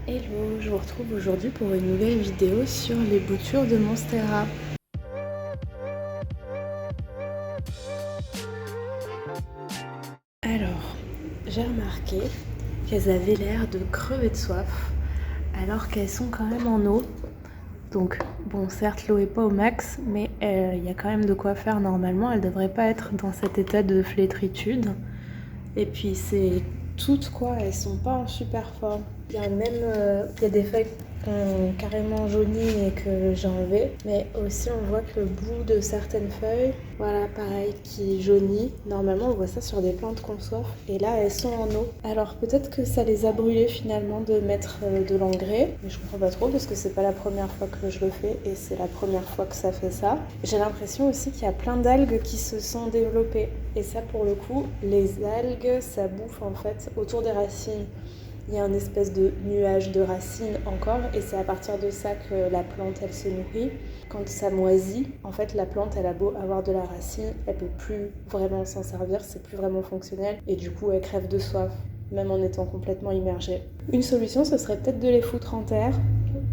Hello, je vous retrouve aujourd'hui pour une nouvelle vidéo sur les boutures de Monstera. Alors, j'ai remarqué qu'elles avaient l'air de crever de soif alors qu'elles sont quand même en eau. Donc bon, certes l'eau est pas au max, mais il y a quand même de quoi faire normalement. Elles devraient pas être dans cet état de flétritude. Et puis c'est toutes quoi, elles sont pas en super forme. Il y a même il y a des feuilles qui ont carrément jauni et que j'ai enlevé, mais aussi on voit que le bout de certaines feuilles, voilà pareil, qui jaunit. Normalement on voit ça sur des plantes qu'on s'offre et là elles sont en eau. Alors peut-être que ça les a brûlées finalement de mettre de l'engrais, mais je comprends pas trop parce que c'est pas la première fois que je le fais et c'est la première fois que ça fait ça. J'ai l'impression aussi qu'il y a plein d'algues qui se sont développées et ça pour le coup, les algues ça bouffe en fait autour des racines. Il y a une espèce de nuage de racines encore et c'est à partir de ça que la plante elle se nourrit. Quand ça moisit, en fait la plante elle a beau avoir de la racine, elle peut plus vraiment s'en servir, c'est plus vraiment fonctionnel et du coup elle crève de soif, même en étant complètement immergée. Une solution ce serait peut-être de les foutre en terre.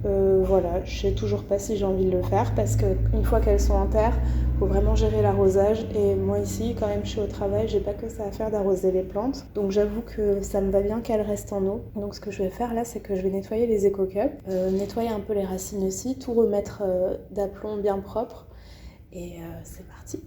Voilà, je sais toujours pas si j'ai envie de le faire parce qu'une fois qu'elles sont en terre, faut vraiment gérer l'arrosage et moi ici quand même je suis au travail, j'ai pas que ça à faire d'arroser les plantes, donc j'avoue que ça me va bien qu'elles restent en eau. Donc ce que je vais faire là, c'est que je vais nettoyer les éco-cups, nettoyer un peu les racines aussi, tout remettre d'aplomb bien propre et c'est parti.